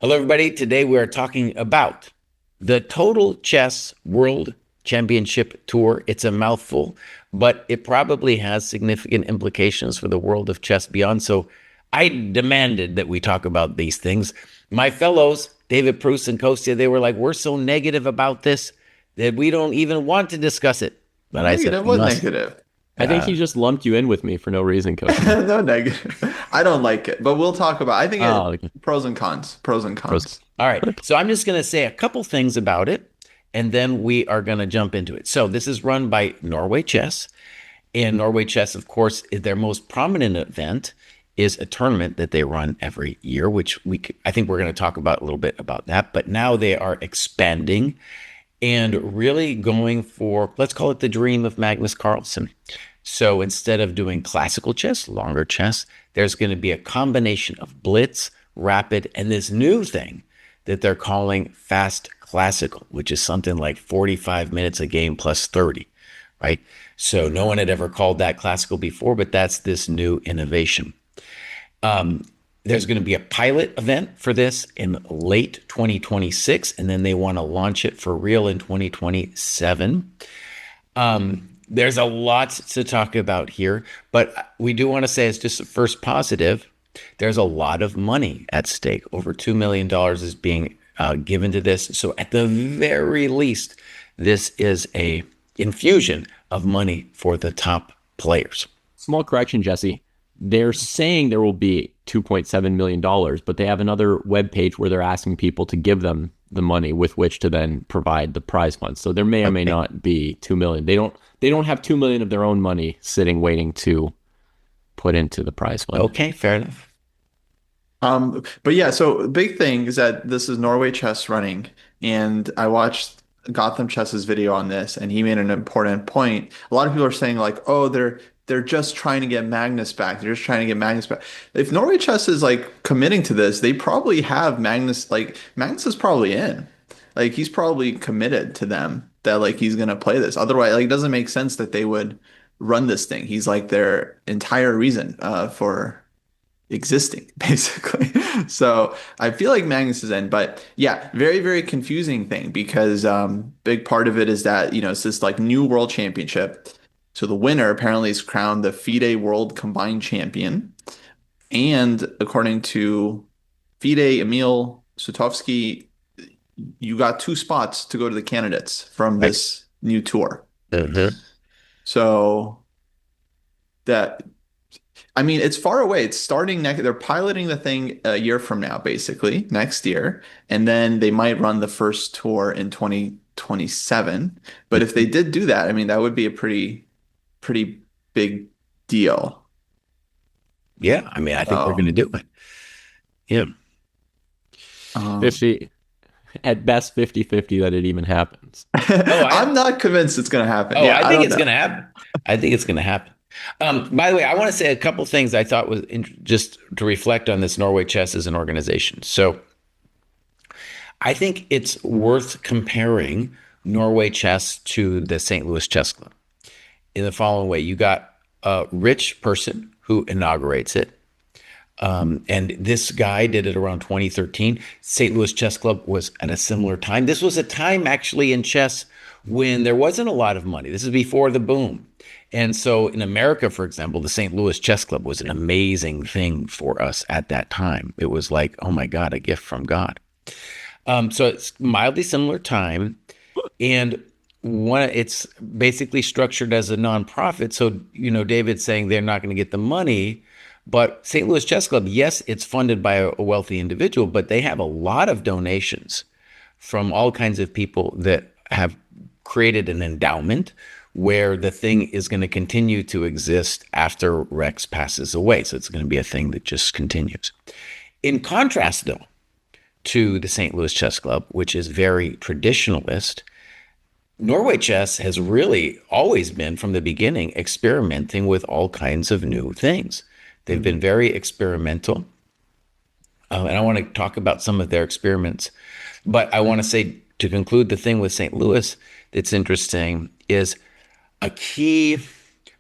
Hello, everybody. Today we are talking about the Total Chess World Championship Tour. It's a mouthful, but it probably has significant implications for the world of chess beyond. So I demanded that we talk about these things. My fellows, David Proust and Kostya, they were like, we're so negative about this that we don't even want to discuss it. But I said, Negative? we What must. negative? I think he just lumped you in with me for no reason, Kosi. No negative. I don't like it, but we'll talk about. I think Oh, okay. pros and cons. Pros and Pros. cons. All right. So I'm just going to say a couple things about it, and then we are going to jump into it. So this is run by Norway Chess. And Norway Chess, of course, their most prominent event is a tournament that they run every year, which I think we're going to talk about a little bit about that. But now they are expanding and really going for, let's call it the dream of Magnus Carlsen. So instead of doing classical chess, longer chess, there's going to be a combination of blitz, rapid, and this new thing that they're calling fast classical, which is something like 45 minutes a game plus 30, right? So no one had ever called that classical before, but that's this new innovation. There's going to be a pilot event for this in late 2026, and then they want to launch it for real in 2027. There's a lot to talk about here, but we do want to say, as just a first positive, there's a lot of money at stake. Over $2 million is being given to this. So at the very least, this is a infusion of money for the top players. Small correction, Jesse. They're saying there will be $2.7 million, but they have another webpage where they're asking people to give them the money with which to then provide the prize funds. So there may or may not be 2 million. They don't have 2 million of their own money sitting waiting to put into the prize fund. Okay, fair enough. But yeah, so the big thing is that this is Norway Chess running, and I watched Gotham Chess's video on this, and he made an important point. A lot of people are saying like, oh, they're just trying to get Magnus back. They're just trying to get Magnus back. If Norway Chess is like committing to this, they probably have Magnus. Like Magnus is probably in. Like he's probably committed to them that like he's gonna play this. Otherwise, like it doesn't make sense that they would run this thing. He's like their entire reason for existing, basically. So I feel like Magnus is in, but yeah, very, very confusing thing because big part of it is that, it's this like new world championship. So the winner apparently is crowned the FIDE World Combined Champion. And according to FIDE Emil Sutovsky, you got 2 spots to go to the candidates from this new tour. So that I mean, it's far away. It's starting next. They're piloting the thing a year from now, basically, next year. And then they might run the first tour in 2027. But if they did do that, I mean, that would be a pretty big deal. Yeah, I mean, I think we're going to do it. Yeah. 50, at best 50-50 that it even happens. I'm not convinced it's going to happen. Oh, Yeah, I think it's going to happen. I think it's going to happen. By the way, I want to say a couple things I thought was just to reflect on this Norway Chess as an organization. So I think it's worth comparing Norway Chess to the St. Louis Chess Club in the following way. You got a rich person who inaugurates it. And this guy did it around 2013. St. Louis Chess Club was at a similar time. This was a time actually in chess when there wasn't a lot of money. This is before the boom. And so in America, for example, the St. Louis Chess Club was an amazing thing for us at that time. It was like, oh my God, a gift from God. So it's mildly similar time. And it's basically structured as a nonprofit. So, David's saying they're not going to get the money. But St. Louis Chess Club, yes, it's funded by a wealthy individual, but they have a lot of donations from all kinds of people that have created an endowment where the thing is going to continue to exist after Rex passes away. So it's going to be a thing that just continues. In contrast, though, to the St. Louis Chess Club, which is very traditionalist, Norway Chess has really always been, from the beginning, experimenting with all kinds of new things. They've been very experimental. And I want to talk about some of their experiments. But I want to say, to conclude the thing with St. Louis that's interesting is a key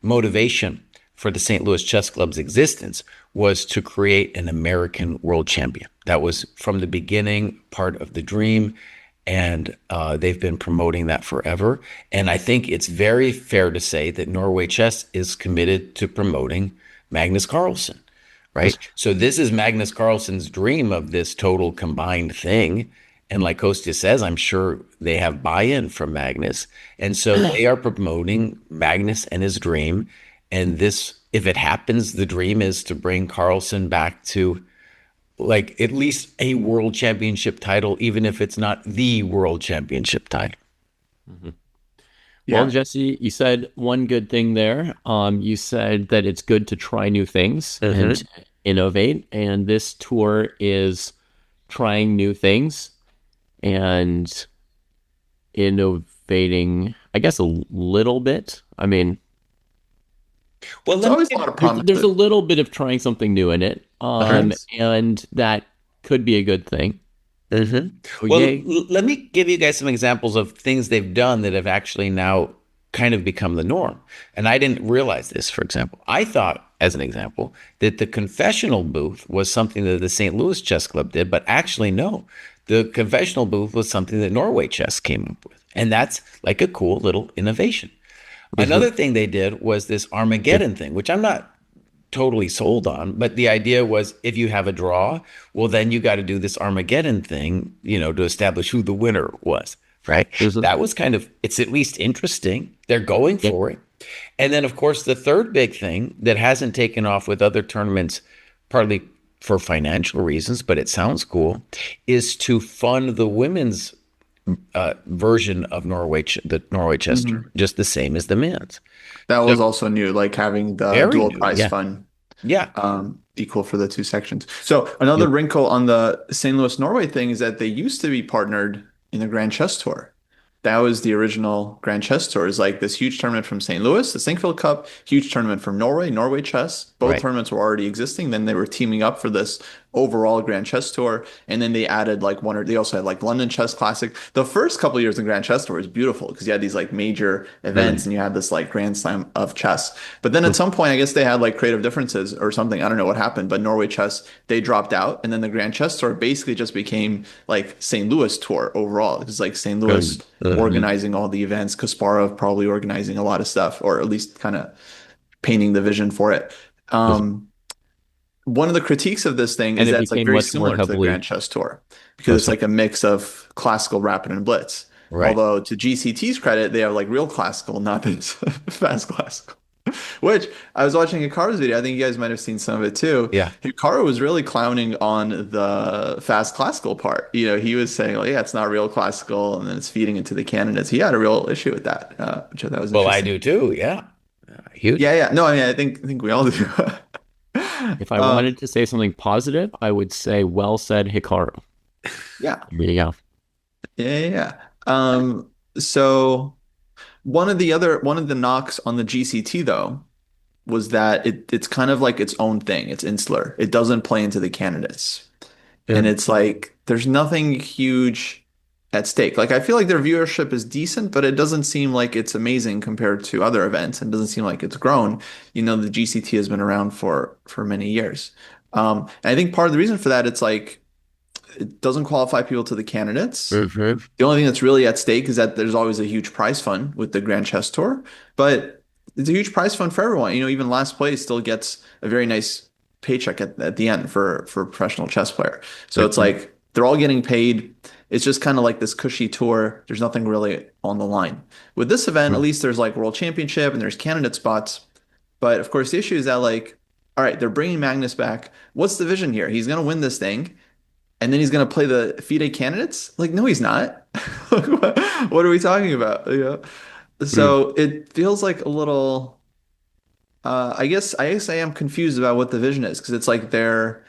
motivation for the St. Louis Chess Club's existence was to create an American world champion. That was from the beginning part of the dream, and they've been promoting that forever. And I think it's very fair to say that Norway Chess is committed to promoting Magnus Carlsen, right? So this is Magnus Carlsen's dream of this total combined thing. And like Kostya says, I'm sure they have buy-in from Magnus. And so they are promoting Magnus and his dream. And this, if it happens, the dream is to bring Carlsen back to like at least a world championship title, even if it's not the world championship title. Yeah. Well, Jesse, you said one good thing there. You said that it's good to try new things and innovate. And this tour is trying new things and innovating, I guess, a little bit. I mean, Well, There's always a lot of promise. there's a little bit of trying something new in it. Right. And that could be a good thing. Well, Yay. let me give you guys some examples of things they've done that have actually now kind of become the norm. And I didn't realize this, for example. I thought, as an example, that the confessional booth was something that the St. Louis Chess Club did, but actually, no. The confessional booth was something that Norway Chess came up with. And that's like a cool little innovation. Another thing they did was this Armageddon thing, which I'm not totally sold on, but the idea was if you have a draw, well, then you got to do this Armageddon thing, to establish who the winner was, right? That was kind of, it's at least interesting. They're going for it. And then, of course, the third big thing that hasn't taken off with other tournaments, partly for financial reasons, but it sounds cool, is to fund the women's version of the Norway Chess tournament, just the same as the men's. That was also new, like having the Very dual new, prize yeah. fund Yeah. equal for the two sections. So another wrinkle on the St. Louis Norway thing is that they used to be partnered in the Grand Chess Tour. That was the original Grand Chess Tour. Is like this huge tournament from St. Louis, the Sinkfield Cup, huge tournament from Norway Chess. Both Right. tournaments were already existing. Then they were teaming up for this overall Grand Chess Tour. And then they added like they also had like London Chess Classic. The first couple of years in Grand Chess Tour was beautiful because you had these like major events and you had this like Grand Slam of chess. But then at some point, I guess they had like creative differences or something. I don't know what happened, but Norway Chess, they dropped out. And then the Grand Chess Tour basically just became like St. Louis Tour overall. It was like St. Louis organizing all the events, Kasparov probably organizing a lot of stuff, or at least kind of painting the vision for it. One of the critiques of this thing is it that it's like became very much more similar to the heavily- Grand Chess Tour because it's like a mix of classical, rapid, and blitz. Right. Although to GCT's credit, they have like real classical, not this fast classical. Which I was watching Hikaru's video. I think you guys might have seen some of it too. Yeah. Hikaru was really clowning on the fast classical part. He was saying like, yeah, it's not real classical, and then it's feeding into the candidates. He had a real issue with that, which I thought was Well, I interesting. do too. Yeah. Huge. Yeah. No, I mean, I think we all do. If I wanted to say something positive, I would say, well said, Hikaru. Yeah. There you go. Yeah. So one of the knocks on the GCT though was that it's kind of like its own thing. It's insular. It doesn't play into the candidates. And it's like there's nothing huge at stake. Like I feel like their viewership is decent, but it doesn't seem like it's amazing compared to other events and doesn't seem like it's grown. The GCT has been around for many years. And I think part of the reason for that, it's like it doesn't qualify people to the candidates. The only thing that's really at stake is that there's always a huge prize fund with the Grand Chess Tour, but it's a huge prize fund for everyone. Even last place still gets a very nice paycheck at the end for a professional chess player. So it's like they're all getting paid. It's just kind of like this cushy tour. There's nothing really on the line. With this event, at least there's like world championship and there's candidate spots. But of course, the issue is that like, all right, they're bringing Magnus back. What's the vision here? He's going to win this thing. And then he's going to play the FIDE candidates? Like, no, he's not. What are we talking about? So it feels like a little, I guess I am confused about what the vision is because it's like they're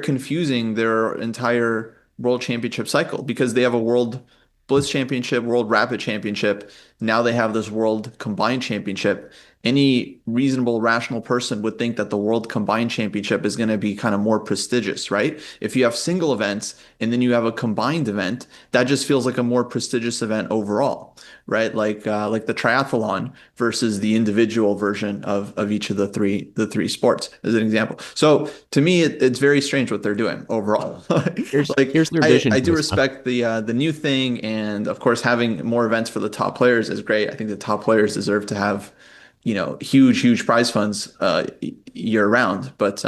confusing their entire world championship cycle because they have a world blitz championship, world rapid championship. Now they have this world combined championship. any reasonable, rational person would think that the World Combined Championship is going to be kind of more prestigious, right? If you have single events and then you have a combined event, that just feels like a more prestigious event overall, right? Like the triathlon versus the individual version of each of the three sports, as an example. So to me, it's very strange what they're doing overall. Like Here's their vision I for do this one. respect the new thing, and of course, having more events for the top players is great. I think the top players deserve to have, huge prize funds year round. But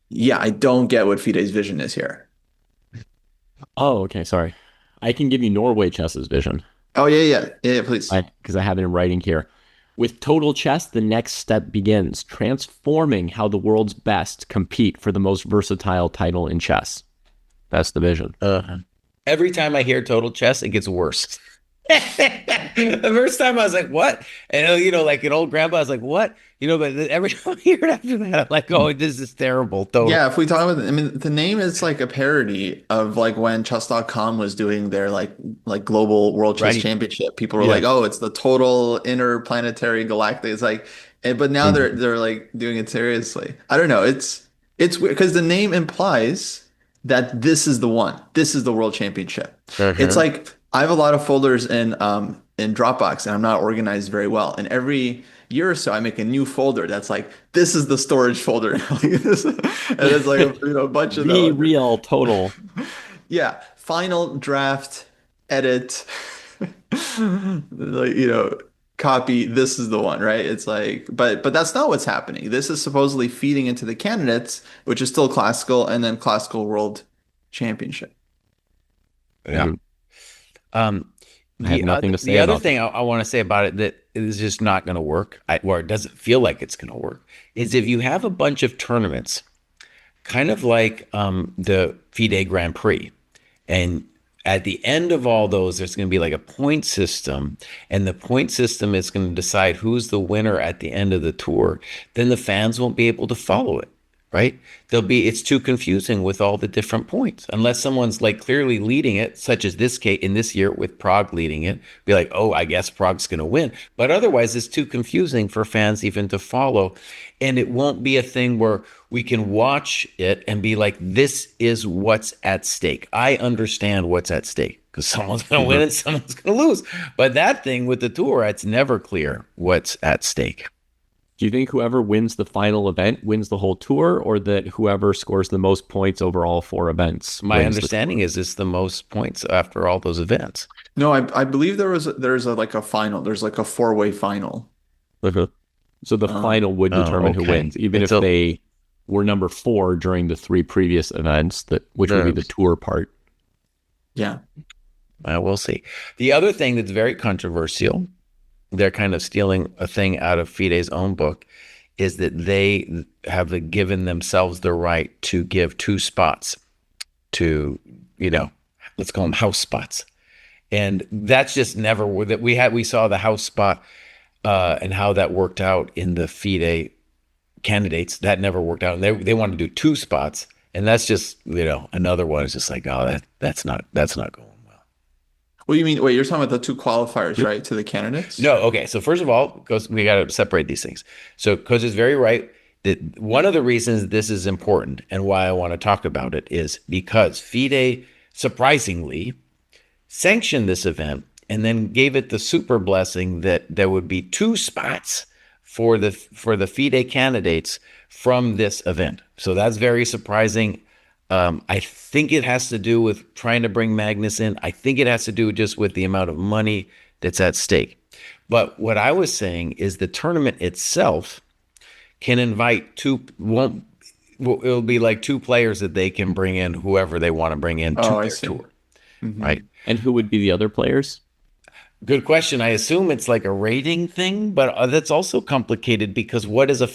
yeah, I don't get what FIDE's vision is here. Oh, okay, sorry. I can give you Norway Chess's vision. Oh yeah, please. Because I have it in writing here. With Total Chess, the next step begins, transforming how the world's best compete for the most versatile title in chess. That's the vision. Every time I hear Total Chess, it gets worse. The first time I was like, what? And like an old grandpa, I was like, what? But every time I hear it after that, I'm like, oh, this is terrible. Total. Yeah, if we talk about, I mean, the name is like a parody of like when chess.com was doing their like global world chess Right. championship. People were Yeah. like, "Oh, it's the total interplanetary galactic." It's like, but now they're Mhm. they're like doing it seriously. I don't know. It's weird because the name implies that this is the one. This is the world championship. It's Uh-huh. like I have a lot of folders in Dropbox and I'm not organized very well. And every year or so I make a new folder that's like this is the storage folder. Like this, and it's like a bunch of The those. real total. Yeah, final draft, edit, like copy. This is the one, right? It's like, but that's not what's happening. This is supposedly feeding into the candidates, which is still classical, and then classical world championship. Yeah. Um, I have nothing to say the other about that. thing I want to say about it that is just not going to work, or it doesn't feel like it's going to work, is if you have a bunch of tournaments, kind of like the FIDE Grand Prix, and at the end of all those, there's going to be like a point system, and the point system is going to decide who's the winner at the end of the tour. Then the fans won't be able to follow it, right? It's too confusing with all the different points. Unless someone's like clearly leading it, such as this case in this year with Prague leading it, be like, oh, I guess Prague's going to win. But otherwise, it's too confusing for fans even to follow. And it won't be a thing where we can watch it and be like, this is what's at stake. I understand what's at stake because someone's going to win and someone's going to lose. But that thing with the tour, it's never clear what's at stake. Do you think whoever wins the final event wins the whole tour, or that whoever scores the most points over all 4 events My wins the understanding is it's the most points after all those events. No, I believe there's like a final. There's like a four-way final. tour? So the final would determine who okay. wins, even It's if they were number 4 during the 3 previous events, which would be the tour part. Yeah. We'll see. The other thing that's very controversial, they're kind of stealing a thing out of FIDE's own book, is that they have given themselves the right to give 2 spots to, let's call them house spots. And that's just never that we saw the house spot and how that worked out in the FIDE candidates. That never worked out. And they wanted to do 2 spots. And that's just, another one is just like, oh, that's not going well. What do you mean? Wait, you're talking about the 2 qualifiers, right, to the candidates? No, okay. So first of all, because we got to separate these things. So Coach is very right that one of the reasons this is important and why I want to talk about it is because FIDE surprisingly sanctioned this event and then gave it the super blessing that there would be 2 spots for the FIDE candidates from this event. So that's very surprising. I think it has to do with trying to bring Magnus in. I think it has to do just with the amount of money that's at stake. But what I was saying is the tournament itself can invite 2, it'll be like 2 players that they can bring in, whoever they want to bring in to Oh, I their see. tour, Mhm. right? And who would be the other players? Good question. I assume it's like a rating thing, but that's also complicated because what is a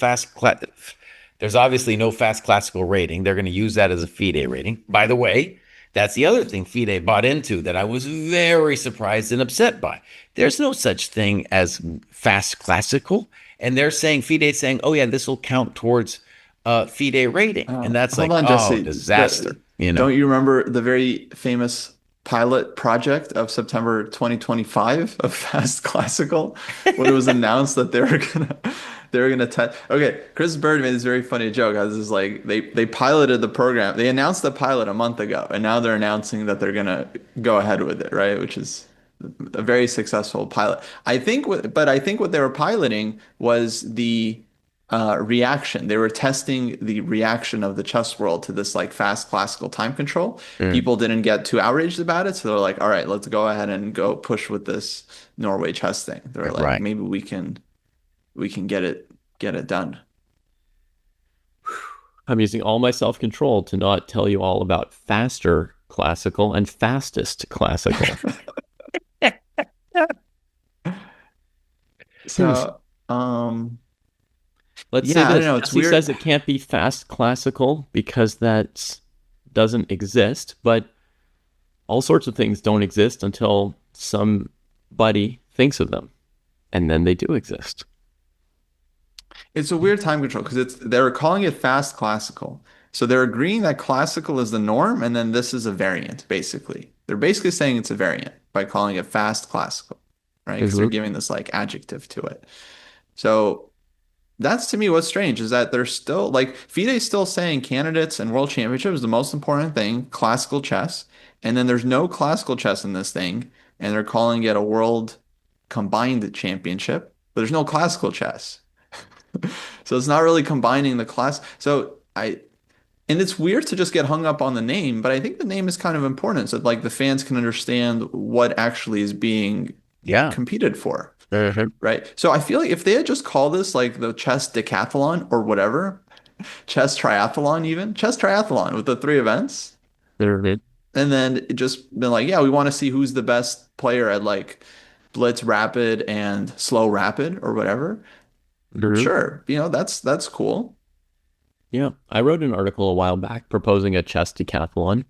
there's obviously no fast classical rating. They're going to use that as a FIDE rating. By the way, that's the other thing FIDE bought into that I was very surprised and upset by. There's no such thing as fast classical. And they're saying, FIDE's saying, oh yeah, this will count towards FIDE rating. And that's Hold like, on, oh, Jesse. disaster. Don't you remember the very famous pilot project of September 2025 of Fast Classical when it was announced that they were gonna test. Okay, Chris Bird made this very funny joke. I was just like, they piloted the program. They announced the pilot a month ago, and now they're announcing that they're gonna go ahead with it, right? Which is a very successful pilot. But I think what they were piloting was the reaction. They were testing the reaction of the chess world to this like fast classical time control. People didn't get too outraged about it, so they're like, all right, let's go ahead and go push with this Norway chess thing. They're like, Right. maybe we can get it done. I'm using all my self-control to not tell you all about faster classical and fastest classical. So, Let's Yeah, say I don't this. know, it's Jesse weird. says it can't be fast classical because that doesn't exist, but all sorts of things don't exist until somebody thinks of them, and then they do exist. It's a weird time control because they're calling it fast classical. So they're agreeing that classical is the norm, and then this is a variant, basically. They're basically saying it's a variant by calling it fast classical, right? Because they're giving this like adjective to it. So that's to me what's strange is that they're still like FIDE's still saying candidates and world championship is the most important thing, classical chess. And then there's no classical chess in this thing, and they're calling it a world combined championship, but there's no classical chess. So it's not really combining the class. And it's weird to just get hung up on the name, but I think the name is kind of important so like the fans can understand what actually is being Yeah. competed for. Right. So I feel like if they had just called this like the chess decathlon or whatever, chess triathlon with the 3 events, and then it just been like, yeah, we want to see who's the best player at like blitz rapid and slow rapid or whatever. Sure. That's cool. Yeah, I wrote an article a while back proposing a chess decathlon,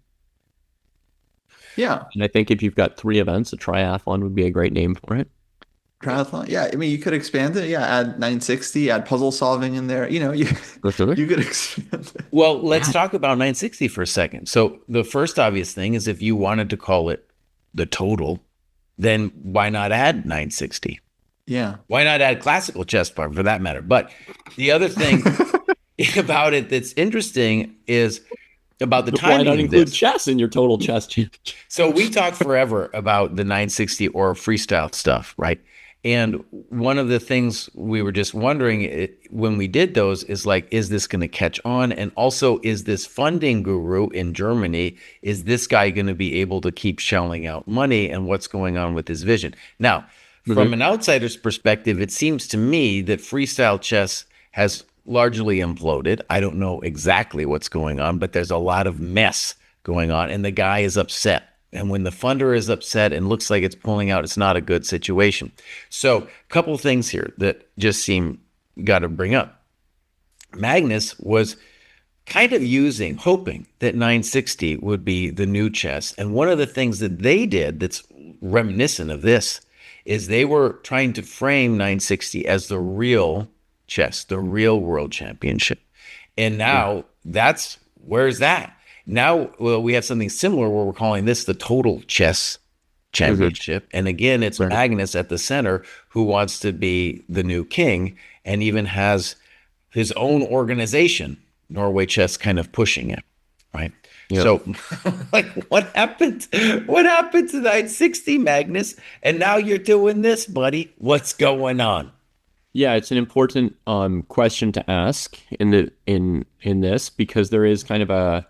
Yeah. and I think if you've got 3 events, a triathlon would be a great name for it. Triathlon. Yeah. I mean, you could expand it. Yeah. Add 960, add puzzle solving in there. You could expand it. Well, let's talk about 960 for a second. So the first obvious thing is if you wanted to call it the total, then why not add 960? Yeah. Why not add classical chess for that matter? But the other thing about it that's interesting is about the Why timing not of include this. chess in your total chess championship? So we talked forever about the 960 or freestyle stuff, right? And one of the things we were just wondering when we did those is like, is this going to catch on? And also, is this funding guru in Germany, is this guy going to be able to keep shelling out money and what's going on with his vision? Now, from an outsider's perspective, it seems to me that freestyle chess has largely imploded. I don't know exactly what's going on, but there's a lot of mess going on and the guy is upset. And when the funder is upset and looks like it's pulling out, it's not a good situation. So a couple things here that just seem got to bring up. Magnus was kind of hoping that 960 would be the new chess. And one of the things that they did that's reminiscent of this is they were trying to frame 960 as the real chess, the real world championship. And now where's that? Now, well, we have something similar where we're calling this the total chess championship. And again, it's Magnus at the center who wants to be the new king and even has his own organization, Norway Chess, kind of pushing it, right? Yep. So like what happened? What happened to 960, Magnus? And now you're doing this, buddy. What's going on? Yeah, it's an important question to ask in this because there is kind of a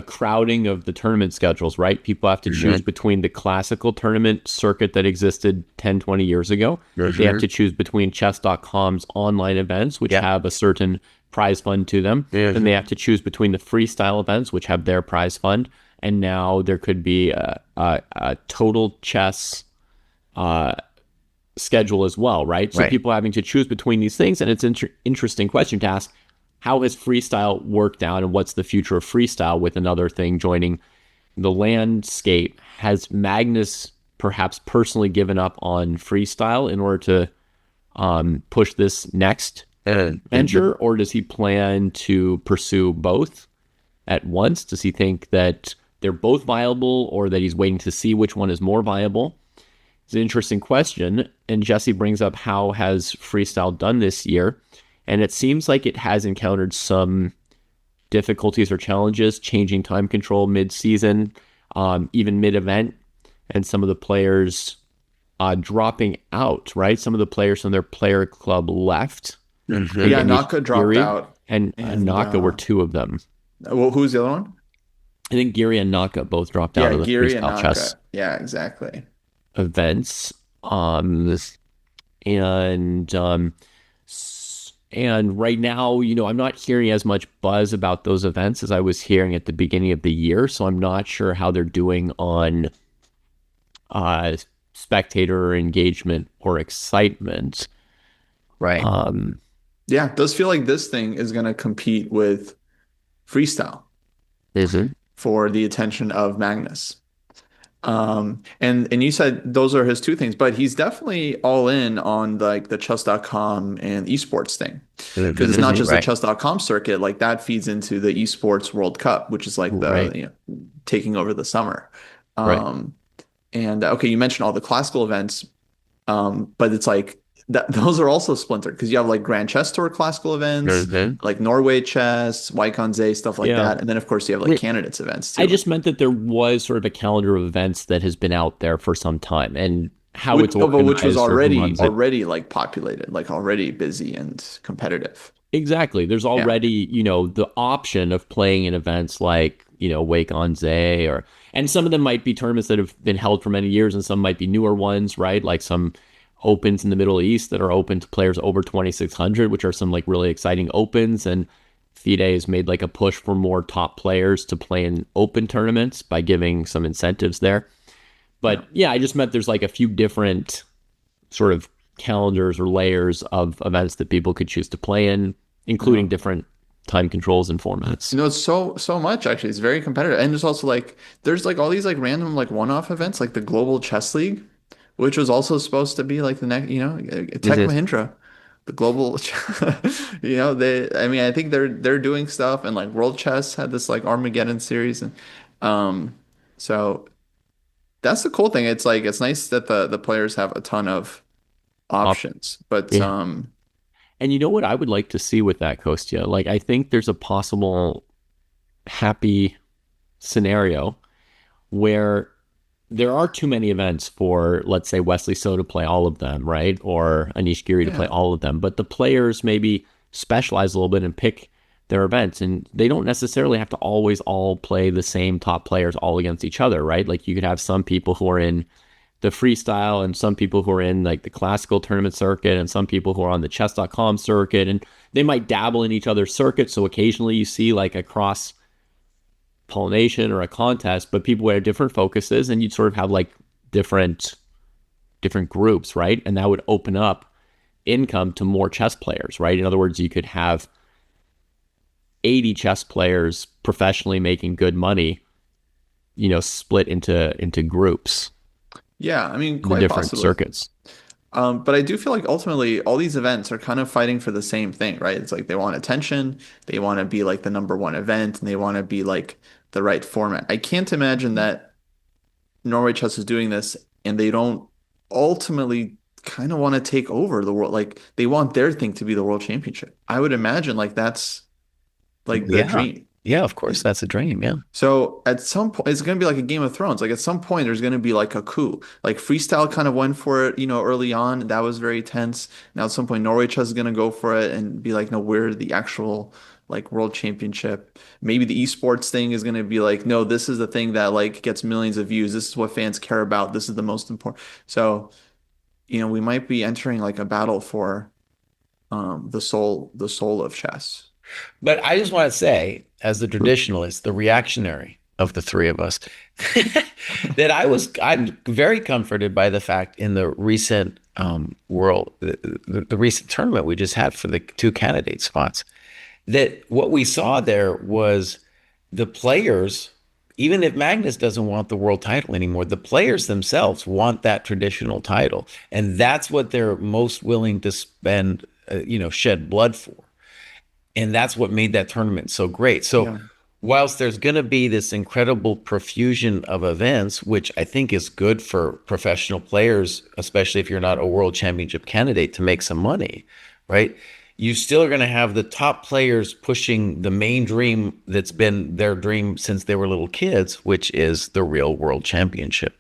crowding of the tournament schedules, right? People have to choose between the classical tournament circuit that existed 10, 20 years ago. They have to choose between chess.com's online events, which have a certain prize fund to them. Then they have to choose between the freestyle events, which have their prize fund. And now there could be a total chess schedule as well, right? So people having to choose between these things. And it's an interesting question to ask. How has freestyle worked out and what's the future of freestyle with another thing joining the landscape? Has Magnus perhaps personally given up on freestyle in order to push this next venture, or does he plan to pursue both at once? Does he think that they're both viable or that he's waiting to see which one is more viable. It's an interesting question. And Jesse brings up how has Freestyle done this year? And it seems like it has encountered some difficulties or challenges, changing time control mid-season, even mid-event, and some of the players dropping out, right? Some of the players from their player club left. Mhm. Yeah, And Naka dropped Giri out. and Naka were two of them. Well, who's the other one? I think Giri and Naka both dropped out Yeah, of the Giri and freestyle chess Naka. Yeah, exactly. events. And and right now, I'm not hearing as much buzz about those events as I was hearing at the beginning of the year. So I'm not sure how they're doing on spectator engagement or excitement. Right. Yeah, it does feel like this thing is going to compete with Freestyle Is it? for the attention of Magnus. And you said those are his two things, but he's definitely all in on like the chess.com and esports thing. Because it's not just the chess.com circuit, like that feeds into the esports World Cup, which is like the taking over the summer. And okay, you mentioned all the classical events, but it's like those are also splintered because you have like Grand Chess Tour classical events, like Norway Chess, Wyconze, stuff like that. And then, of course, you have like candidates events too. I just meant that there was sort of a calendar of events that has been out there for some time and how it's organized. Which was already like populated, like already busy and competitive. Exactly. There's already, the option of playing in events like, Wyconze and some of them might be tournaments that have been held for many years and some might be newer ones, right? Like some opens in the Middle East that are open to players over 2,600, which are some like really exciting opens. And FIDE has made like a push for more top players to play in open tournaments by giving some incentives there. But yeah, I just meant there's like a few different sort of calendars or layers of events that people could choose to play in, including different time controls and formats. It's so much actually. It's very competitive. And there's also like there's like all these like random like one-off events like the Global Chess League, which was also supposed to be like the next, Tech Mahindra, the global, I think they're doing stuff and like World Chess had this like Armageddon series. And so that's the cool thing. It's like, it's nice that the players have a ton of options, but, and you know what I would like to see with that, Kostya? Like, I think there's a possible happy scenario where there are too many events for, let's say, Wesley So to play all of them, right? Or Anish Giri to play all of them. But the players maybe specialize a little bit and pick their events. And they don't necessarily have to always all play the same top players all against each other, right? Like you could have some people who are in the freestyle and some people who are in like the classical tournament circuit and some people who are on the chess.com circuit. And they might dabble in each other's circuits. So occasionally you see like a cross pollination or a contest, but people wear different focuses and you'd sort of have like different groups, right? And that would open up income to more chess players, right? In other words, you could have 80 chess players professionally making good money, split into groups. Yeah, I mean, quite different possibly. Circuits. But I do feel like ultimately all these events are kind of fighting for the same thing, right? It's like they want attention, they want to be like the number one event, and they want to be like the right format. I can't imagine that Norway Chess is doing this and they don't ultimately kind of want to take over the world. Like they want their thing to be the world championship. I would imagine like that's like the dream. Yeah, of course, that's a dream. Yeah. So at some point, it's going to be like a Game of Thrones. Like at some point, there's going to be like a coup. Like Freestyle kind of went for it, early on. That was very tense. Now at some point, Norway Chess is going to go for it and be like, no, we're the actual like world championship. Maybe the esports thing is going to be like, no, this is the thing that like gets millions of views. This is what fans care about. This is the most important. So, we might be entering like a battle for the soul of chess. But I just want to say, as the traditionalist, the reactionary of the three of us, that I'm very comforted by the fact in the recent the recent tournament we just had for the two candidate spots, that what we saw there was the players, even if Magnus doesn't want the world title anymore, the players themselves want that traditional title. And that's what they're most willing to spend, shed blood for. And that's what made that tournament so great. So whilst there's going to be this incredible profusion of events, which I think is good for professional players, especially if you're not a world championship candidate, to make some money, right? You still are going to have the top players pushing the main dream that's been their dream since they were little kids, which is the real world championship.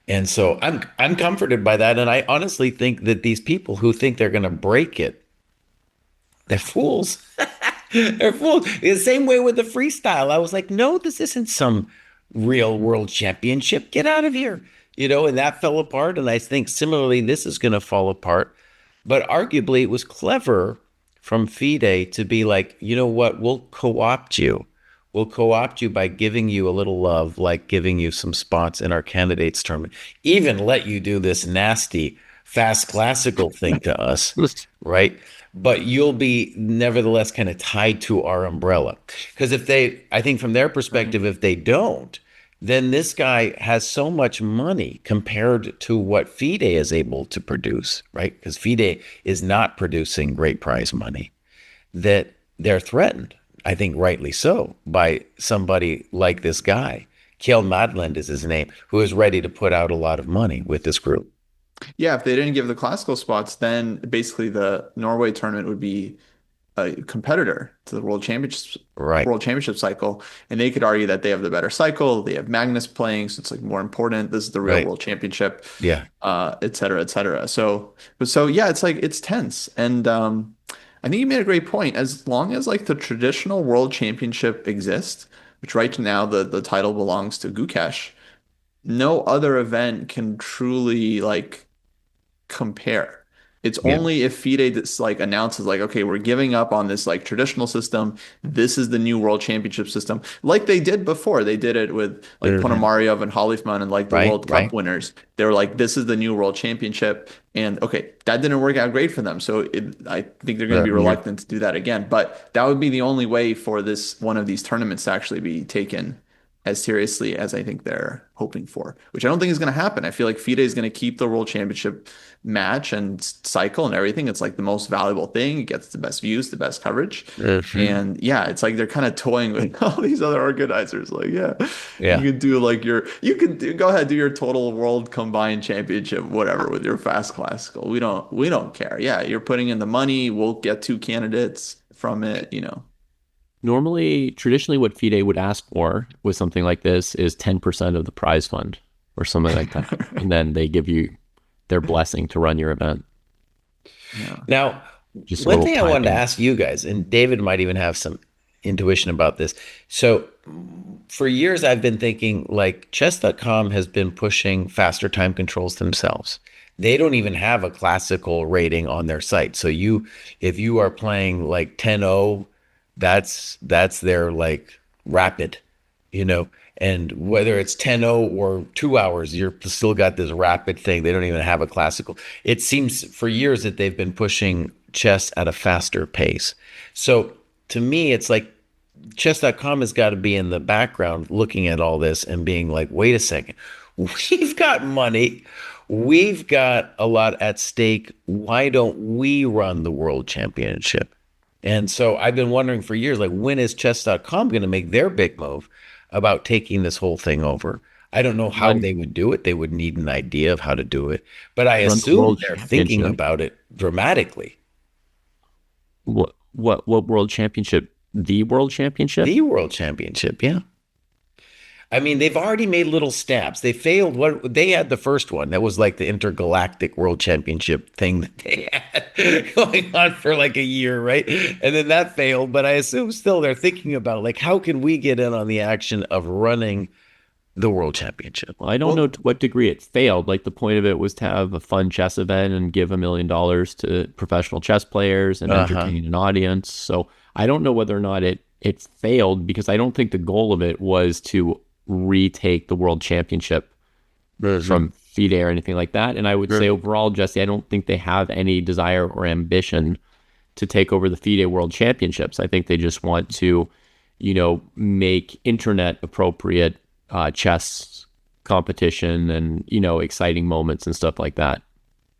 And so I'm comforted by that. And I honestly think that these people who think they're going to break it, they're fools. They're fools. The same way with the freestyle. I was like, no, this isn't some real world championship. Get out of here. And that fell apart. And I think similarly, this is going to fall apart. But arguably, it was clever from FIDE to be like, you know what? We'll co-opt you. We'll co-opt you by giving you a little love, like giving you some spots in our candidates tournament. Even let you do this nasty, fast classical thing to us, right? But you'll be nevertheless kind of tied to our umbrella. Because I think from their perspective, if they don't, then this guy has so much money compared to what FIDE is able to produce, right? Because FIDE is not producing great prize money, that they're threatened, I think rightly so, by somebody like this guy. Kjell Madland is his name, who is ready to put out a lot of money with this group. Yeah, if they didn't give the classical spots, then basically the Norway tournament would be a competitor to the Right. world championship cycle, and they could argue that they have the better cycle. They have Magnus playing, so it's like more important. This is the real Right. world championship, Yeah. et cetera, et cetera. So yeah, it's like it's tense, and I think you made a great point. As long as like the traditional world championship exists, which right now the title belongs to Gukesh, no other event can truly like compare. It's Yeah. only if FIDE just like announces like, okay, we're giving up on this like traditional system. This is the new world championship system. Like they did before. They did it with like Mhm. Ponomariov and Holifman and like the Right. World Cup Right. winners. They were like, this is the new world championship. And okay, that didn't work out great for them. So I think they're going to be Yeah. reluctant to do that again. But that would be the only way for this one of these tournaments to actually be taken as seriously as I think they're hoping for, which I don't think is going to happen. I feel like FIDE is going to keep the world championship match and cycle and everything. It's like the most valuable thing. It gets the best views, the best coverage. Mhm. And yeah, it's like they're kind of toying with all these other organizers. Like, yeah, Yeah. you can do like go ahead, do your total world combined championship, whatever, with your fast classical. We don't care. Yeah, you're putting in the money. We'll get two candidates from it. Normally, traditionally, what FIDE would ask for with something like this is 10% of the prize fund or something like that. And then they give you their blessing to run your event. Yeah. Now, Just a one little thing I wanted to piping. ask you guys, and David might even have some intuition about this. So, for years, I've been thinking like chess.com has been pushing faster time controls themselves. They don't even have a classical rating on their site. So if you are playing like 10-0, that's their like rapid, you know, and whether it's 10-0 or 2 hours, you're still got this rapid thing. They don't even have a classical. It seems for years that they've been pushing chess at a faster pace. So to me, it's like chess.com has got to be in the background looking at all this and being like, wait a second, we've got money. We've got a lot at stake. Why don't we run the world championship? And so I've been wondering for years, like, when is chess.com going to make their big move about taking this whole thing over? I don't know how Run they would do it. They would need an idea of how to do it, but I run the assume world they're thinking championship. about it dramatically. What world championship? The world championship? The world championship, yeah. I mean, they've already made little stabs. They failed. What they had the first one that was like the intergalactic world championship thing that they had going on for like a year, right? And then that failed. But I assume still they're thinking about like how can we get in on the action of running the world championship? Well, I don't know Well, to what degree it failed. Like the point of it was to have a fun chess event and give $1 million to professional chess players and Uh-huh. entertain an audience. So I don't know whether or not it failed because I don't think the goal of it was to retake the world championship from FIDE or anything like that. And I would say overall, Jesse, I don't think they have any desire or ambition to take over the FIDE World Championships. I think they just want to, make internet appropriate chess competition and, exciting moments and stuff like that.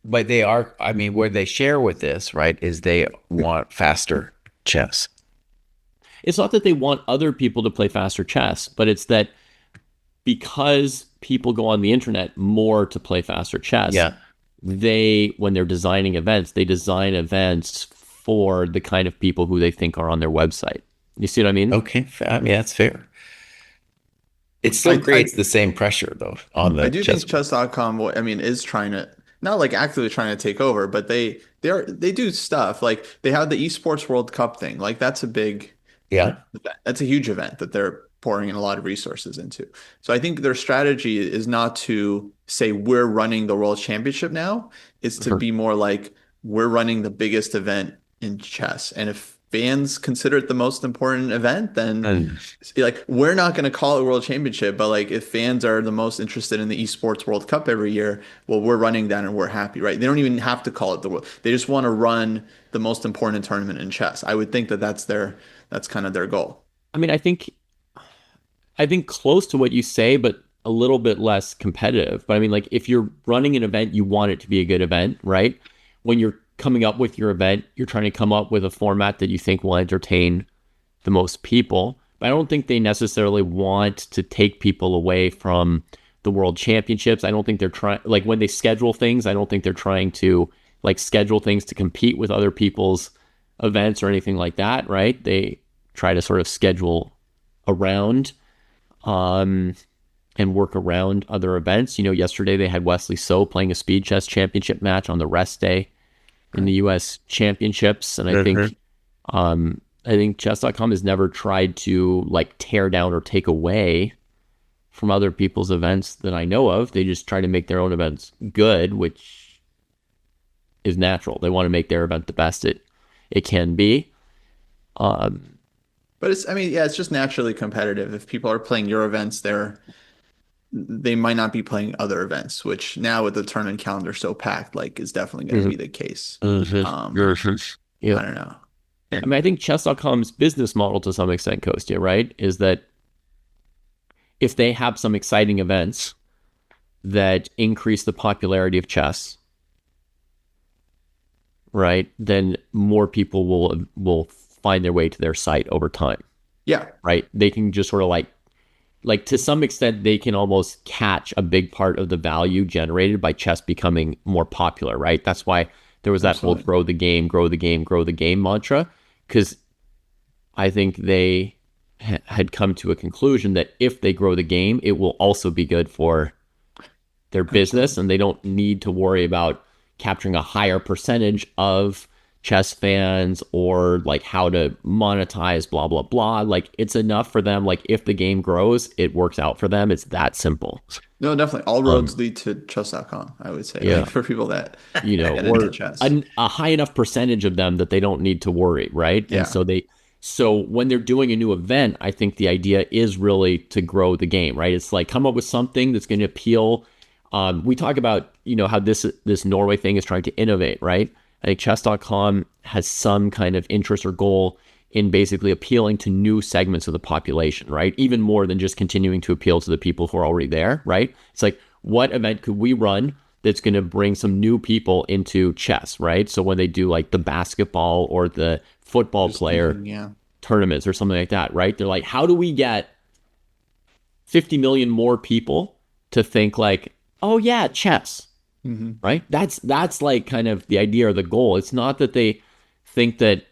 But they are, I mean, where they share with this, right, is they want faster chess. it's not that they want other people to play faster chess, but it's that because people go on the internet more to play faster chess, Yeah. when they're designing events, they design events for the kind of people who they think are on their website. You see what I mean? Okay. I mean, that's fair. It still creates the same pressure though on I the do chess. think chess.com, I mean, is trying to not like actively trying to take over, but they do stuff like they have the esports World Cup thing. Like that's a big Yeah. that's a huge event that they're pouring in a lot of resources into. So I think their strategy is not to say we're running the World Championship now, it's to For- be more like we're running the biggest event in chess. And if fans consider it the most important event, then And like we're not going to call it World Championship, but like if fans are the most interested in the esports World Cup every year, well, we're running that and we're happy, right? They don't even have to call it the world. They just want to run the most important tournament in chess. I would think that that's kind of their goal. I mean, I think close to what you say, but a little bit less competitive. But I mean, like if you're running an event, you want it to be a good event, right? When you're coming up with your event, you're trying to come up with a format that you think will entertain the most people. But I don't think they necessarily want to take people away from the world championships. I don't think they're trying, like when they schedule things, I don't think they're trying to like schedule things to compete with other people's events or anything like that, right? They try to sort of schedule around and work around other events. You know, yesterday they had Wesley So playing a speed chess championship match on the rest day in the US championships. And I think chess.com has never tried to like tear down or take away from other people's events that I know of. They just try to make their own events good, which is natural. They want to make their event the best it can be. But it's, I mean, yeah, it's just naturally competitive. If people are playing your events, they might not be playing other events, which now with the tournament calendar so packed, like is definitely going to be the case. Yeah. I don't know. I mean, I think chess.com's business model to some extent, Kostya, right, is that if they have some exciting events that increase the popularity of chess, right, then more people will find their way to their site over time. Yeah. Right? They can just sort of like to some extent they can almost catch a big part of the value generated by chess becoming more popular, right? That's why there was that whole grow the game, grow the game, grow the game mantra, because I think they had come to a conclusion that if they grow the game, it will also be good for their business, and they don't need to worry about capturing a higher percentage of chess fans or like how to monetize blah blah blah. Like it's enough for them, like if the game grows it works out for them. It's that simple. No, definitely all roads lead to chess.com, I would say. Yeah. Like for people that You know, get or into chess. a high enough percentage of them that they don't need to worry, right? Yeah. And so when they're doing a new event, I think the idea is really to grow the game, right? It's like come up with something that's going to appeal. We talk about, you know, how this Norway thing is trying to innovate, right? I think chess.com has some kind of interest or goal in basically appealing to new segments of the population, right? Even more than just continuing to appeal to the people who are already there, right? It's like, what event could we run that's going to bring some new people into chess, right? So when they do like the basketball or the football player tournaments or something like that, right? They're like, how do we get 50 million more people to think like, oh yeah, chess, right? That's like kind of the idea or the goal. It's not that they think that,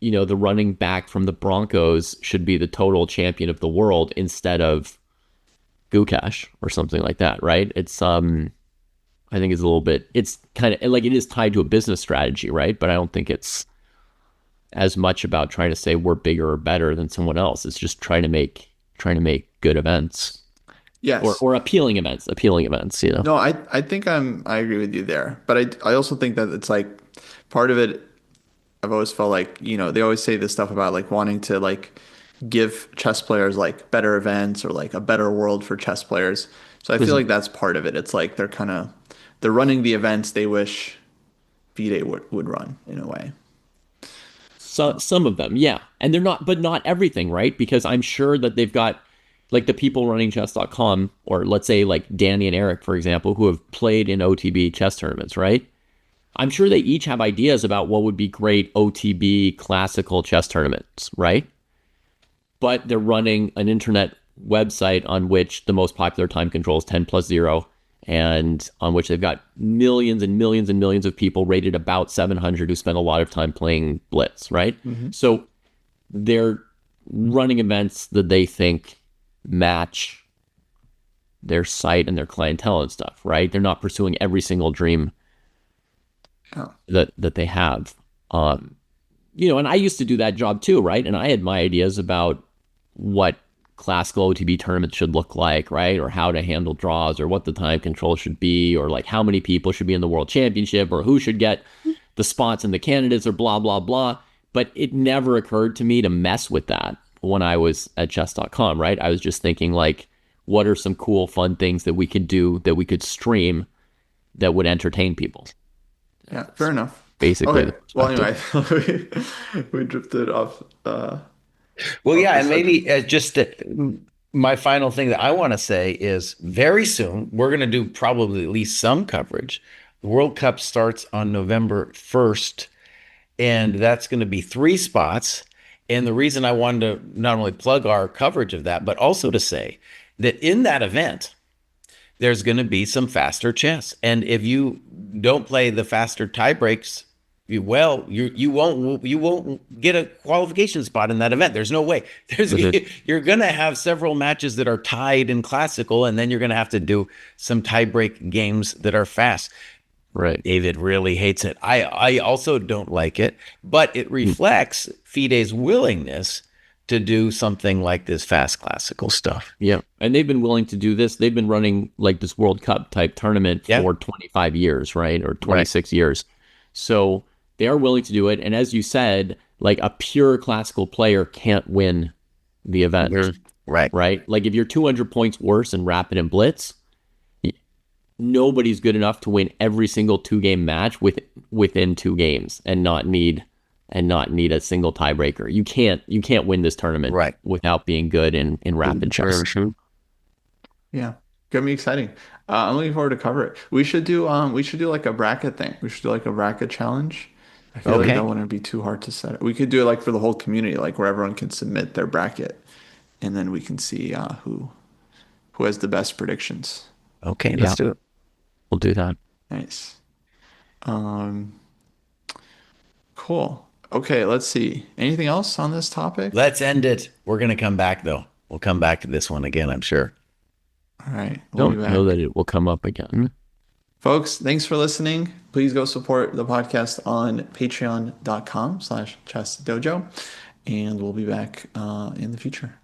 you know, the running back from the Broncos should be the total champion of the world instead of Gukash or something like that, right? It's I think it's a little bit, it's kind of like it is tied to a business strategy, right? But I don't think it's as much about trying to say we're bigger or better than someone else. It's just trying to make good events. Yes. Or appealing events, you know. No, I think I agree with you there. But I also think that it's like part of it, I've always felt like, you know, they always say this stuff about like wanting to like give chess players like better events or like a better world for chess players. So I feel like that's part of it. It's like they're running the events they wish FIDE would run in a way. So some of them, yeah. And they're not, but not everything, right? Because I'm sure that they've got like the people running chess.com, or let's say like Danny and Eric, for example, who have played in OTB chess tournaments, right? I'm sure they each have ideas about what would be great OTB classical chess tournaments, right? but they're running an internet website on which the most popular time control is 10+0, and on which they've got millions and millions and millions of people rated about 700 who spend a lot of time playing Blitz, right? So they're running events that they think match their site and their clientele and stuff, right? They're not pursuing every single dream that they have. And I used to do that job too, right? And I had my ideas about what classical OTB tournaments should look like, right? Or how to handle draws, or what the time control should be, or like how many people should be in the world championship, or who should get the spots in the candidates, or blah, blah, blah. But it never occurred to me to mess with that when I was at chess.com, right? I was just thinking like, what are some cool, fun things that we could do, that we could stream, that would entertain people? Yeah, fair enough. Basically. Okay. Well, anyway, we drifted off. Well, yeah, and maybe my final thing that I want to say is very soon we're going to do probably at least some coverage. The World Cup starts on November 1st, and that's going to be 3 spots. And the reason I wanted to not only plug our coverage of that, but also to say that in that event, there's going to be some faster chess. And if you don't play the faster tie breaks, you won't get a qualification spot in that event. There's no way. You're going to have several matches that are tied in classical, and then you're going to have to do some tie-break games that are fast. Right. David really hates it. I also don't like it, but it reflects FIDE's willingness to do something like this fast classical stuff. Yeah. And they've been willing to do this. They've been running like this World Cup type tournament for 25 years, right? Or 26 years. So they are willing to do it. And as you said, like a pure classical player can't win the event. Right. Like if you're 200 points worse in Rapid and Blitz, nobody's good enough to win every single 2-game match within 2 games and not need a single tiebreaker. You can't win this tournament without being good in rapid chess. Yeah, gonna be exciting. I'm looking forward to cover it. We should do like a bracket thing. We should do like a bracket challenge. I feel like that wouldn't be too hard to set. We could do it like for the whole community, like where everyone can submit their bracket, and then we can see who has the best predictions. Okay, let's do it. We'll do that. Nice. Cool. Okay, let's see. Anything else on this topic? Let's end it. We're going to come back, though. We'll come back to this one again, I'm sure. All right. Don't know that it will come up again. Folks, thanks for listening. Please go support the podcast on patreon.com/chessdojo. And we'll be back in the future.